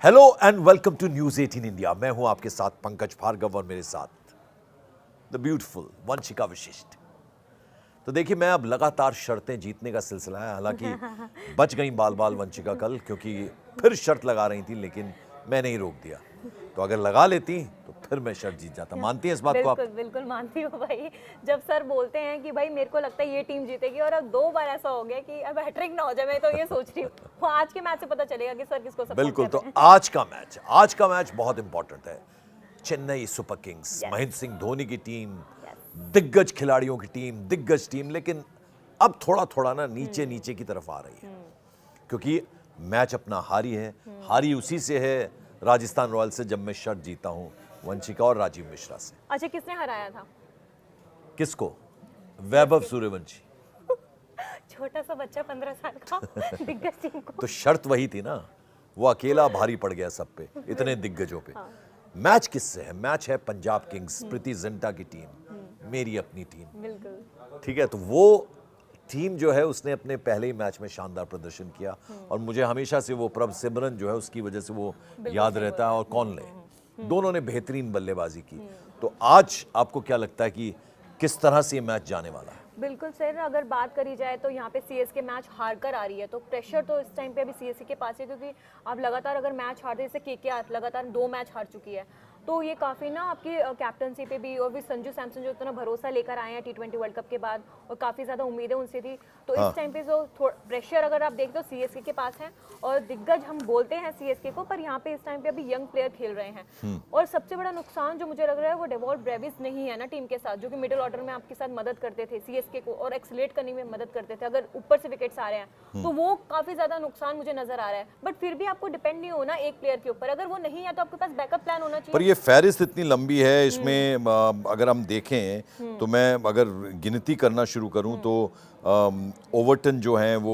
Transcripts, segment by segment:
Hello and welcome to News 18 India. मैं हूं आपके साथ पंकज भार्गव और मेरे साथ द ब्यूटीफुल वंशिका वशिष्ठ। तो देखिए, मैं अब लगातार शर्तें जीतने का सिलसिला है। हालांकि बच गई बाल बाल वंशिका कल, क्योंकि फिर शर्त लगा रही थी, लेकिन मैं नहीं रोक दिया। तो अगर लगा लेती तो फिर मैं शर्त जीत जाता। मानती हैं इस बात को आप? बिल्कुल बिल्कुल मानती हूँ भाई। जब सर बोलते हैं कि भाई मेरे को लगता है ये टीम जीतेगी, और अब 2 बार ऐसा हो गया कि अब हैट्रिक ना हो जाए, मैं तो ये सोच रही हूँ वो आज के मैच से पता चलेगा कि सर किसको सपोर्ट बिल्कुल। कर तो रहे हैं। आज का मैच बहुत इंपॉर्टेंट है। Chennai super Kings, Yes. Mahendra Singh Dhoni की टीम, Yes. दिग्गज खिलाड़ियों की टीम, दिग्गज टीम, लेकिन अब थोड़ा थोड़ा ना नीचे नीचे की तरफ आ रही है, क्योंकि मैच अपना हारी है। हारी उसी से है, राजस्थान रॉयल्स से, जब मैं शर्त जीता हूं वंशिका और राजीव मिश्रा से। अच्छा, किसने हराया था? किसको? वैभव सूर्यवंशी। छोटा सा बच्चा 15 साल का दिग्गज टीम को। तो शर्त वही थी ना, वो अकेला भारी पड़ गया सब पे, इतने दिग्गजों पे। मैच किससे है? मैच है पंजाब किंग्स, प्रीति जिंटा की टीम, मेरी अपनी टीम। बिल्कुल। ठीक है, तो वो टीम जो है उसने अपने पहले ही मैच में शानदार प्रदर्शन किया, और मुझे हमेशा से वो प्रभ सिमरन जो है उसकी वजह से वो याद रहता है। और कौन ले, दोनों ने बेहतरीन बल्लेबाजी की। तो आज आपको क्या लगता है कि किस तरह से ये मैच जाने वाला है? बिल्कुल सर, अगर बात करी जाए तो यहाँ पे सीएसके मैच हार कर आ रही है, तो प्रेशर तो इस टाइम पे अभी सीएसके के पास है, क्योंकि आप लगातार अगर मैच हारते, जैसे केकेआर लगातार 2 मैच हार चुकी है, तो ये काफ़ी ना आपकी कैप्टनसी पे भी, और भी संजू सैमसन जो इतना भरोसा लेकर आए हैं T20 वर्ल्ड कप के बाद, और काफ़ी ज़्यादा उम्मीदें उनसे थी, तो हाँ। इस टाइम पे जो प्रेशर अगर आप देखते हो सीएसके के पास है, और दिग्गज हम बोलते हैं सीएसके को, पर यहाँ पे इस टाइम पे अभी यंग प्लेयर खेल रहे हैं। और सबसे बड़ा नुकसान जो मुझे लग रहा है वो डेवॉल्ट ब्रेविस नहीं है ना टीम के साथ, जो कि मिडिल ऑर्डर में आपके साथ मदद करते थे सीएसके को, और एक्सलेट करने में मदद करते थे अगर ऊपर से विकेट्स आ रहे हैं, तो वो काफी ज्यादा नुकसान मुझे नजर आ रहा है। बट फिर भी आपको डिपेंड नहीं होना एक प्लेयर के ऊपर, अगर वो नहीं है तो आपके पास बैकअप प्लान होना चाहिए। पर ये फहरिस्त इतनी लंबी है, इसमें अगर हम देखें तो मैं अगर गिनती करना शुरू करूं तो ओवर्टन जो हैं वो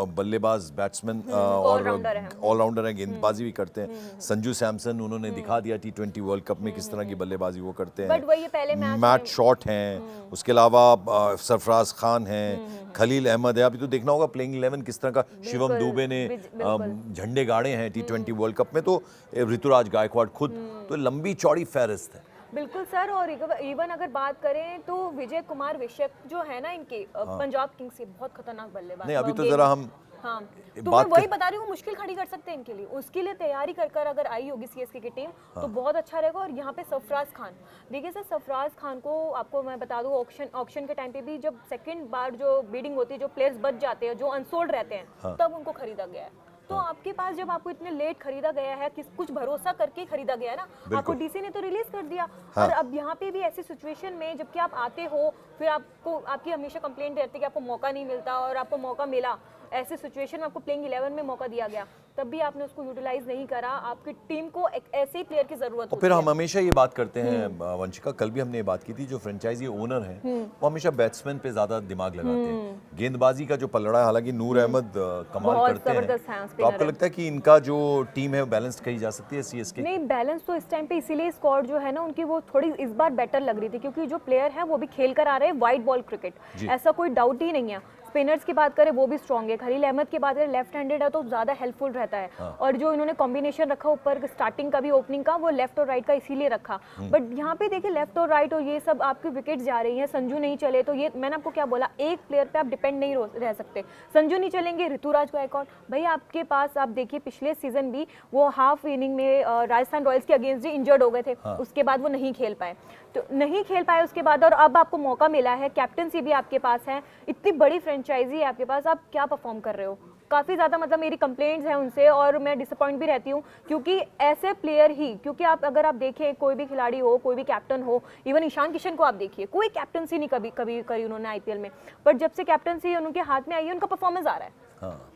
बल्लेबाज, बैट्समैन और ऑलराउंडर है। ऑलराउंडर हैं, गेंदबाजी भी करते हैं। संजू सैमसन, उन्होंने दिखा दिया T20 वर्ल्ड कप में किस तरह की बल्लेबाजी वो करते हैं। बट वही पहले मैच मैट शॉट हैं, उसके अलावा सरफराज खान हैं, खलील अहमद है। अभी तो देखना होगा प्लेइंग 11 किस तरह का। शिवम दुबे ने झंडे गाड़े हैं T20 वर्ल्ड कप में, तो ऋतुराज गायकवाड़ खुद, तो लंबी चौड़ी फहरिस्त है। बिल्कुल सर, और इवन अगर बात करें तो विजय कुमार विशक जो है ना इनके पंजाब किंग्स के, बहुत खतरनाक बल्लेबाज। नहीं, अभी तो जरा हम हाँ, तो मैं वही बता रही हूँ, मुश्किल खड़ी कर सकते हैं इनके लिए, उसके लिए तैयारी कर अगर आई होगी सीएसके की टीम तो बहुत अच्छा रहेगा। और यहाँ पे सरफराज खान, देखिए सर, सरफराज खान को आपको मैं बता दूँ, ऑक्शन के टाइम पे भी जब सेकंड बार जो बिडिंग होती है, जो प्लेयर्स बच जाते हैं, जो अनसोल्ड रहते हैं, तब उनको खरीदा गया है। तो आपके पास जब आपको इतने लेट खरीदा गया है, कुछ भरोसा करके खरीदा गया है ना, आपको डीसी ने तो रिलीज कर दिया। और अब यहाँ पे भी ऐसी सिचुएशन में जबकि आप आते हो, फिर आपको, आपकी हमेशा कंप्लेंट रहती है कि आपको मौका नहीं मिलता, और आपको मौका मिला, ऐसे सिचुएशन में आपको प्लेइंग 11 में मौका दिया गया, तब भी आपने उसको यूटिलाइज नहीं करा। आपकी टीम को एक ऐसे ही प्लेयर की जरूरत और फिर हम हमेशा ये बात करते हैं वंशिका, कल भी हमने ये बात की थी, जो फ्रेंचाइजी ओनर हैं वो हमेशा बैट्समैन पे ज्यादा दिमाग लगाते हैं। गेंदबाजी का जो पलड़ा है, हालांकि नूर अहमद कमाल करते हैं, तो आपको लगता है कि इनका जो टीम है वो बैलेंस करी जा सकती है सीएसके? नहीं, बैलेंस तो इस टाइम पे इसीलिए स्क्वाड जो है ना उनकी वो थोड़ी इस बार बेटर लग रही थी, क्योंकि जो प्लेयर है वो भी खेल कर आ रहे हैं वाइड बॉल क्रिकेट, ऐसा कोई डाउट ही नहीं है। स्पिनर्स की बात करें वो भी स्ट्रॉन्ग है, खलील अहमद की बात करें लेफ्ट हैंडेड है तो ज़्यादा हेल्पफुल रहता है। और जो इन्होंने कॉम्बिनेशन रखा ऊपर स्टार्टिंग का भी, ओपनिंग का, वो लेफ्ट और राइट का इसीलिए रखा। बट यहाँ पे देखिए लेफ्ट और राइट और ये सब आपकी विकेट जा रही हैं, संजू नहीं चले, तो ये मैंने आपको क्या बोला, एक प्लेयर पे आप डिपेंड नहीं रह सकते। संजू नहीं चलेंगे, ऋतुराज गायकवाड़, भाई आपके पास आप देखिए पिछले सीजन भी वो हाफ इनिंग में राजस्थान रॉयल्स के अगेंस्ट ही इंजर्ड हो गए थे, उसके बाद वो नहीं खेल पाए, तो नहीं खेल पाए उसके बाद, और अब आपको मौका मिला है, कैप्टनसी भी आपके पास है, इतनी बड़ी फ्रेंचाइजी है आपके पास, आप क्या परफॉर्म कर रहे हो? काफ़ी ज़्यादा मतलब मेरी कंप्लेंट्स हैं उनसे, और मैं डिसअपॉइंट भी रहती हूँ, क्योंकि ऐसे प्लेयर ही, क्योंकि आप अगर आप देखें कोई भी खिलाड़ी हो, कोई भी कैप्टन हो, इवन ईशान किशन को आप देखिए, कोई कैप्टनसी नहीं कभी करी उन्होंने आईपीएल में, बट जब से कैप्टनसी उनके हाथ में आई है उनका परफॉर्मेंस आ रहा है।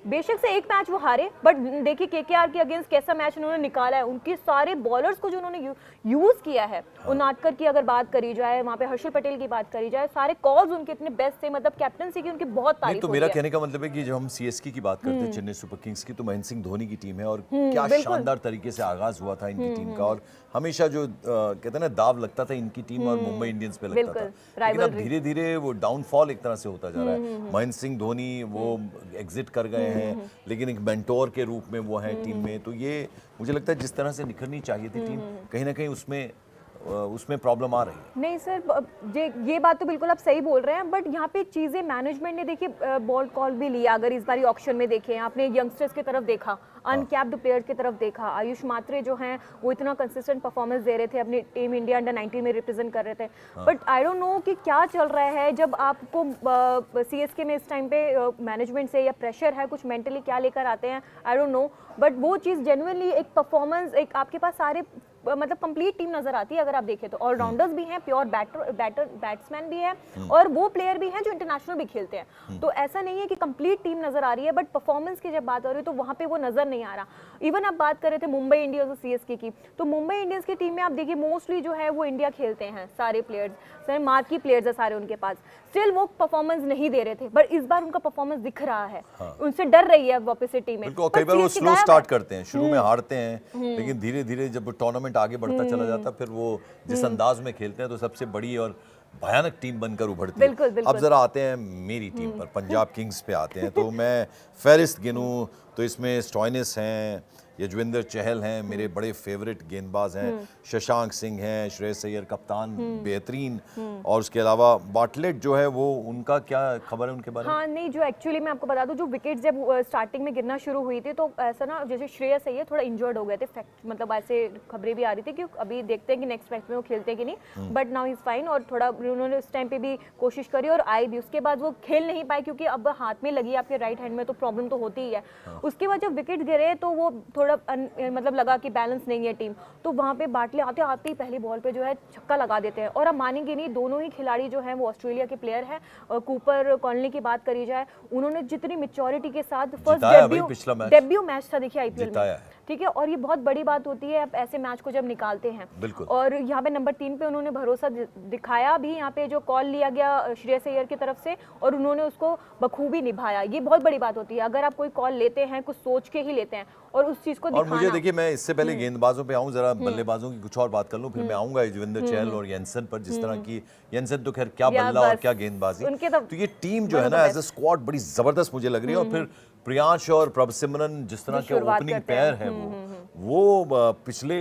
बेशक से एक मैच वो हारे, बट देखिए केकेआर के अगेंस्ट कैसा मैच उन्होंने निकाला है, उनके सारे बॉलर्स को जो उन्होंने यूज किया है, उनादकर की अगर बात करी जाए, वहाँ पे हर्षल पटेल की बात करी जाए, सारे कॉल्स उनके इतने बेस्ट थे, मतलब कैप्टनसी की उनकी बहुत तारीफ। तो मेरा कहने का मतलब है कि जब हम सीएसके की बात करते हैं, चेन्नई सुपर किंग्स की, तो महेंद्र सिंह धोनी की टीम है, और क्या शानदार तरीके से आगाज हुआ था इनकी टीम का, और हमेशा जो कहते हैं ना दाव लगता था इनकी टीम और मुंबई इंडियंस पे लगता था, लेकिन अब धीरे धीरे वो डाउनफॉल एक तरह से होता जा रहा है। महेंद्र सिंह धोनी वो एग्जिट कर गए हैं, लेकिन एक मेंटोर के रूप में वो हैं टीम में। तो ये मुझे लगता है जिस तरह से निखरनी चाहिए थी टीम, कहीं ना कहीं उसमें प्रॉब्लम आ रही है। नहीं सर, ये बात तो बिल्कुल आप सही बोल रहे हैं, बट यहाँ पे चीज़ें मैनेजमेंट ने देखिए बॉल कॉल भी लिया। अगर इस बारी ऑक्शन में देखें, आपने यंगस्टर्स की तरफ देखा, अनकैप्ड प्लेयर की तरफ देखा, आयुष मात्रे जो हैं वो इतना कंसिस्टेंट परफॉर्मेंस दे रहे थे, अपनी टीम इंडिया अंडर 19 में रिप्रेजेंट कर रहे थे। बट आई डोंट नो कि क्या चल रहा है जब आपको CSK में इस टाइम पे मैनेजमेंट से या प्रेशर है कुछ मेंटली क्या लेकर आते हैं, आई डोंट नो। बट वो चीज़ जेन्युइनली एक परफॉर्मेंस, एक आपके पास सारे मतलब कंप्लीट टीम नजर आती है। अगर आप देखें तो ऑलराउंडर्स भी हैं, प्योर बैट्समैन भी हैं, और वो प्लेयर भी हैं जो इंटरनेशनल भी खेलते हैं। तो ऐसा नहीं है कि कंप्लीट टीम नजर आ रही है, बट परफॉर्मेंस की जब बात हो रही है तो वहाँ पे वो नजर नहीं आ रहा। इवन आप बात कर रहे थे मुंबई इंडियंस और CSK की, तो मुंबई इंडियंस की टीम में आप देखिए मोस्टली जो है वो इंडिया खेलते हैं, सारे प्लेयर्स, सारे मार्की प्लेयर्स है सारे उनके पास। स्टिल वो परफॉर्मेंस नहीं दे रहे थे, बट इस बार उनका परफॉर्मेंस दिख रहा है। उनसे डर रही है वापस से टीम में। कई बार वो स्लो स्टार्ट करते हैं, शुरू में हारते हैं, लेकिन धीरे धीरे जब टूर्नामेंट आगे बढ़ता चला जाता फिर वो जिस अंदाज में खेलते हैं तो सबसे बड़ी और भयानक टीम बनकर उभरती है। बिल्कुल, बिल्कुल। अब जरा आते हैं मेरी टीम पर, पंजाब किंग्स पे आते हैं। तो मैं फहरिस्त गिनूं तो इसमें स्टॉइनिस हैं, यजवेंद्र चहल हैं, मेरे बड़े फेवरेट गेंदबाज हैं, शशांक सिंह हैं, श्रेयस अय्यर कप्तान बेहतरीन, और उसके अलावा बाटलेट जो है वो, उनका क्या खबर है उनके बारे में? हाँ नहीं, जो एक्चुअली मैं आपको बता दूं, जो विकेट जब स्टार्टिंग में गिरना शुरू हुई थी तो ऐसा ना, जैसे श्रेयस अय्यर थोड़ा इंजर्ड हो गए थे, मतलब ऐसे खबरें भी आ रही थी कि अभी देखते हैं कि नेक्स्ट मैच में वो खेलते हैं कि नहीं, बट नाउ इज फाइन। और थोड़ा उन्होंने उस टाइम पे भी कोशिश करी और आई भी, उसके बाद वो खेल नहीं पाए क्योंकि अब हाथ में लगी आपके राइट हैंड में तो प्रॉब्लम तो होती ही है। उसके बाद जब विकेट गिरे तो वो थोड़ा मतलब लगा कि बैलेंस नहीं है टीम, तो वहाँ पे बाटले आते आते ही पहली बॉल पे जो है छक्का लगा देते हैं। और आप मानेंगे नहीं, दोनों ही खिलाड़ी जो हैं वो ऑस्ट्रेलिया के प्लेयर हैं। कूपर कॉलनी की बात करी जाए, उन्होंने जितनी मैच्योरिटी के साथ फर्स्ट डेब्यू मैच था देखिए IPL में, ठीक है, और ये बहुत बड़ी बात होती है आप ऐसे मैच को जब निकालते हैं। और यहाँ पे नंबर 3 पे उन्होंने भरोसा दिखाया भी, यहाँ पे जो कॉल लिया गया श्रेयस अय्यर की तरफ से और उन्होंने उसको बखूबी निभाया, ये बहुत बड़ी बात होती है। अगर आप कोई कॉल लेते हैं कुछ सोच के ही लेते हैं और उस चीज को दिखाना। और मुझे देखिए, मैं इससे पहले गेंदबाजों पे आऊं, जरा बल्लेबाजों की कुछ और बात कर लूं, फिर मैं आऊंगा यजवेंद्र चहल और येंसन पर। जिस तरह की येंसन तो खैर क्या बल्ला और क्या गेंदबाजी, तो ये टीम जो है ना एज ए स्क्वाड बड़ी जबरदस्त मुझे लग रही है। और फिर प्रियांश और प्रभसिमरन जिस तरह के ओपनिंग पेयर है वो पिछले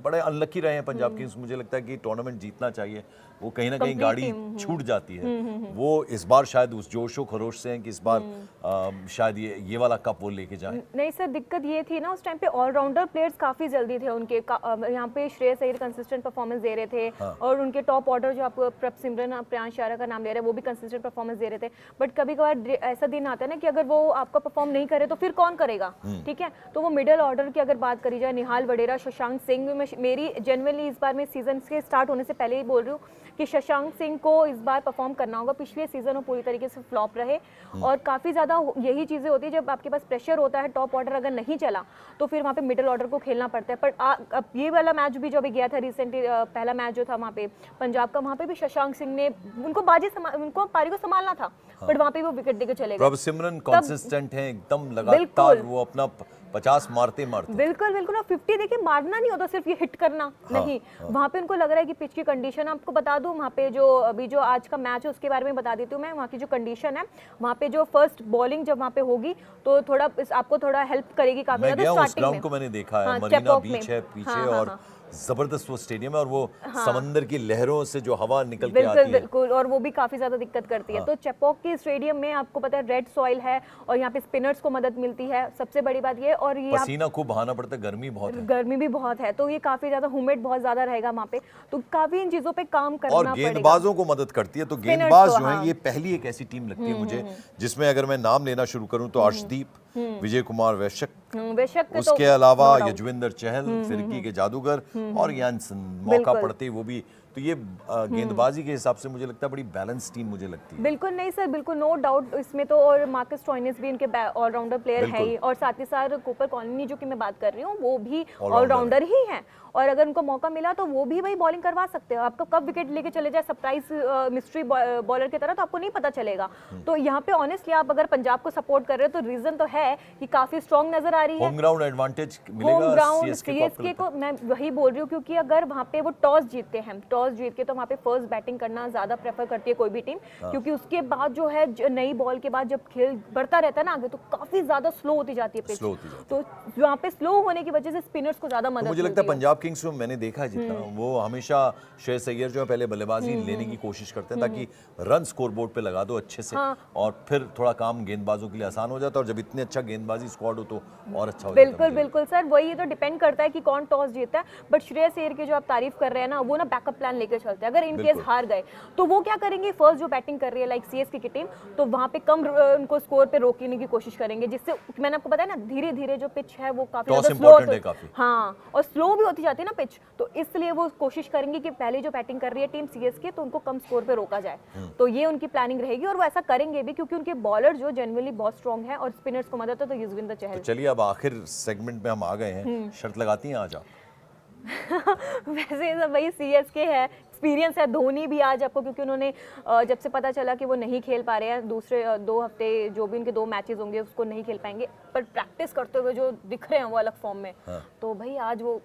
बड़े अनलकी रहे हैं पंजाब किंग्स। मुझे लगता है कि टूर्नामेंट जीतना चाहिए, वो कहीं ना कहीं गाड़ी छूट जाती है। वो इस बार शायद उस जोशो खरोश से हैं कि इस बार शायद ये वाला कप वो लेके जाए। नहीं सर, दिक्कत ये थी ना उस टाइम पे ऑलराउंडर प्लेयर्स काफी जल्दी थे उनके, यहाँ पे श्रेयस अय्यर कंसिस्टेंट परफॉर्मेंस दे रहे थे। और उनके टॉप ऑर्डर जो आपको प्रभसिमरन प्रियांश आर्या का नाम ले रहे हैं वो भी कंसिस्टेंट परफॉर्मेंस दे रहे थे। बट कभी कभार ऐसा दिन आता है ना कि अगर वो आपका परफॉर्म नहीं करे तो फिर कौन करेगा, ठीक है। तो वो मिडिल ऑर्डर की अगर बात करी जाए, निहाल वडेरा, शशांक सिंह, मेरी जेन्युइनली इस बार मैं सीजन के स्टार्ट होने से पहले ही बोल रही हूँ कि शशांक सिंह को इस बार परफॉर्म करना होगा। पिछले सीजन वो पूरी तरीके से फ्लॉप रहे और काफ़ी ज़्यादा यही चीज़ें होती है जब आपके पास प्रेशर होता है, टॉप ऑर्डर अगर नहीं चला तो फिर वहाँ पे मिडिल ऑर्डर को खेलना पड़ता है। पर अब ये वाला मैच भी जो अभी गया था रिसेंटली, पहला मैच जो था वहाँ पे पंजाब का, वहाँ पे भी शशांक सिंह ने उनको पारी को संभालना था, बट वहाँ पे वो विकेट देके चले गए। प्रभसिमरन कंसिस्टेंट हैं एकदम, लगातार वो अपना 50 मारते बिल्कुल बिल्कुल। 50 देखिए मारना नहीं होता, सिर्फ ये हिट करना नहीं। वहाँ पे उनको लग रहा है कि पिच की कंडीशन, आपको बता दूं वहाँ पे जो अभी जो आज का मैच है उसके बारे में बता देती हूँ मैं। वहाँ की जो कंडीशन है, वहाँ पे जो फर्स्ट बॉलिंग जब वहाँ पे होगी तो थोड़ा आपको थोड़ा हेल्प करेगी काफी ज्यादा। स्टार्टिंग में को मैंने देखा है, मरीना बीच है पीछे और जबरदस्त वो स्टेडियम है और वो समंदर की लहरों से जो हवा निकल के आती है, बिल्कुल, और वो भी काफी ज्यादा दिक्कत करती है। तो चेपॉक के स्टेडियम में आपको पता है रेड सॉइल है और यहाँ पे स्पिनर्स को मदद मिलती है, सबसे बड़ी बात ये। और ये पसीना खूब बहाना पड़ता है, गर्मी भी बहुत है, तो ये काफी ज्यादा ह्यूमिड बहुत ज्यादा रहेगा वहाँ पे, तो काफी इन चीजों पे काम करना और गेंदबाजों को मदद करती है। तो गेंदबाज जो है ये पहली एक ऐसी टीम लगती है मुझे जिसमें अगर मैं नाम लेना शुरू करूं तो अर्शदीप, विजय कुमार वैशक, उसके अलावा यजवेंद्र चहल, फिरकी के जादूगर और येंसन, मौका पड़ते वो भी। तो ये गेंदबाजी के हिसाब से मुझे लगता है बड़ी बैलेंस टीम मुझे लगती है। बिल्कुल नहीं सर, बिल्कुल नो डाउट इसमें तो। और मार्कस स्टोइनिस भी इनके ऑलराउंडर प्लेयर है ही, और साथ ही साथ कूपर कॉलोनी जो कि मैं बात कर रही हूँ वो भी ऑलराउंडर ही है। और अगर उनको मौका मिला तो वो भी भाई बॉलिंग करवा सकते हो। आपको कब विकेट लेके चले जाए सरप्राइज मिस्ट्री बॉलर की तरह, तो आपको नहीं पता चलेगा। तो यहाँ पे ऑनेस्टली आप अगर पंजाब को सपोर्ट कर रहे हो तो रीजन तो है कि काफी स्ट्रॉन्ग नजर आ रही है। होम ग्राउंड एडवांटेज मिलेगा होम ग्राउंड CSK को, मैं वही बोल रही हूँ, क्योंकि अगर वहाँ पे वो टॉस जीतते हैं, टॉस जीत के तो वहाँ पे फर्स्ट बैटिंग करना ज़्यादा प्रेफर करती है कोई भी टीम, क्योंकि उसके बाद जो है नई बॉल के बाद जब खेल बढ़ता रहता है ना आगे, तो काफ़ी ज़्यादा स्लो होती जाती है पिच, तो वहाँ पे स्लो होने की वजह से स्पिनर्स को ज़्यादा मदद मुझे लगता है पंजाब किंग्स को मैंने देखा है जितना, वो हमेशा श्रेयस अय्यर जो है पहले बल्लेबाजी लेने की कोशिश करते हैं ताकि रन स्कोरबोर्ड पे लगा दो अच्छे से, और फिर थोड़ा काम गेंदबाजों के लिए आसान हो जाता है, और जब इतने अच्छा गेंदबाजी स्क्वाड हो तो और अच्छा हो जाता है। बिल्कुल बिल्कुल सर, वही तो डिपेंड करता है कि कौन टॉस जीतता है। बट श्रेयस अय्यर की जो आप तारीफ कर रहे हैं ना, वो ना बैकअप प्लान लेकर चलते हैं। अगर इन केस हार गए तो वो क्या करेंगे, फर्स्ट जो बैटिंग कर रही है लाइक सीएसके की टीम, तो वहां पे कम उनको स्कोर पे रोकने की कोशिश करेंगे, जिससे मैंने आपको बताया ना धीरे धीरे जो पिच है वो काफी ज्यादा स्लो होती है, हाँ, और स्लो भी होती जाती है ना पिच, तो इसलिए वो कोशिश करेंगे कि पहले जो बैटिंग कर रही है टीम सीएसके तो उनको कम स्कोर पे रोका जाए। तो ये उनकी प्लानिंग रहेगी और वो ऐसा करेंगे भी, क्योंकि उनके बॉलर जो जनरली बहुत स्ट्रॉन्ग है और स्पिनर्स को मदद है, तो युजवेंद्र चहल। तो चलिए अब आखिर सेगमेंट में हम आ गए हैं, शर्त लगाती हैं आज आप? वैसे सब वही सीएसके है, एक्सपीरियंस है, धोनी भी आज आपको, क्योंकि उन्होंने जब से पता चला कि वो नहीं खेल पा रहे हैं, दूसरे 2 हफ्ते जो भी उनके 2 मैचेस होंगे उसको नहीं खेल पाएंगे, पर प्रैक्टिस करते हुए जो दिख रहे हैं वो अलग फॉर्म में। तो भाई आज वो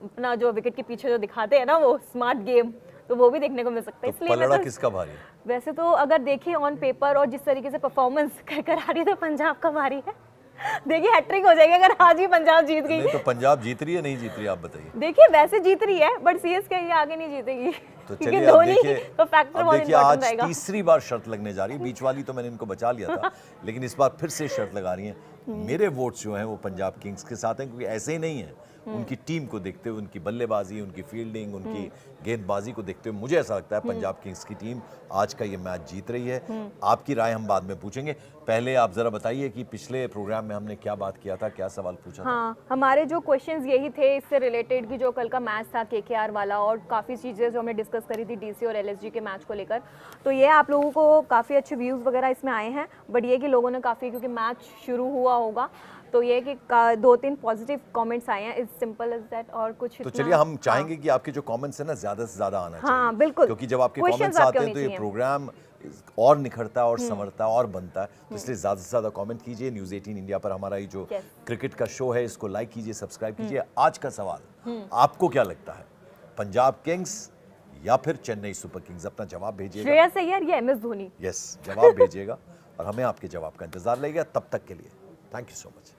अपना जो विकेट के पीछे जो दिखाते हैं ना वो स्मार्ट गेम, तो वो भी देखने को मिल सकता है। तो इसलिए पलड़ा किसका भारी है? वैसे तो अगर देखिए ऑन पेपर और जिस तरीके से परफॉर्मेंस कर आ रही है तो पंजाब का भारी है। देखिए हैट्रिक हो जाएगी अगर आज ही पंजाब जीत गई। नहीं तो पंजाब जीत रही है नहीं जीत रही है, आप बताइए। देखिए वैसे जीत रही है, बट सीएसके ये आगे नहीं जीतेगी। तो चलिए अब देखिए आज रहेगा। तीसरी बार शर्त लगने जा रही है, बीच वाली तो मैंने इनको बचा लिया था, लेकिन इस बार फिर से शर्त लगा रही हैं। मेरे वोट्स जो हैं वो पंजाब किंग्स के साथ हैं, क्योंकि ऐसे ही नहीं है, उनकी टीम को देखते हुए, उनकी बल्लेबाजी, उनकी फील्डिंग, उनकी गेंदबाजी को देखते हुए मुझे ऐसा लगता है पंजाब किंग्स की टीम आज का ये मैच जीत रही है। आपकी राय हम बाद में पूछेंगे, पहले आप जरा बताइए कि पिछले प्रोग्राम में हमने क्या बात किया था, क्या सवाल पूछा था? हाँ, हमारे जो क्वेश्चंस यही थे इससे रिलेटेड कि जो कल का मैच था केकेआर वाला, और काफ़ी चीज़ें जो हमने डिस्कस करी थी डीसी और एलएसजी के मैच को लेकर, तो ये आप लोगों को काफ़ी अच्छे व्यूज़ वगैरह इसमें आए हैं। बट ये कि लोगों ने काफ़ी, क्योंकि मैच शुरू हुआ होगा, तो ये कि 2-3 पॉजिटिव कमेंट्स आए हैं, इज सिंपल एज दैट। और कुछ तो चलिए हम चाहेंगे कि आपके जो कमेंट्स हैं ना ज़्यादा से ज़्यादा आना चाहिए। हाँ बिल्कुल, क्योंकि जब आपके कमेंट्स आते हैं तो ये प्रोग्राम और निखरता है और संवरता है और बनता है, तो इसलिए ज़्यादा से ज़्यादा कमेंट कीजिए। न्यूज़ 18 इंडिया पर हमारा ये जो क्रिकेट का शो है इसको लाइक कीजिए, सब्सक्राइब कीजिए। आज का सवाल, आपको क्या लगता है, पंजाब किंग्स या फिर चेन्नई सुपर किंग्स? अपना जवाब भेजिएगा, श्रेयस अय्यर या एमएस धोनी। यस, जवाब भेजिएगा और हमें आपके जवाब का इंतजार रहेगा। तब तक के लिए थैंक यू सो मच।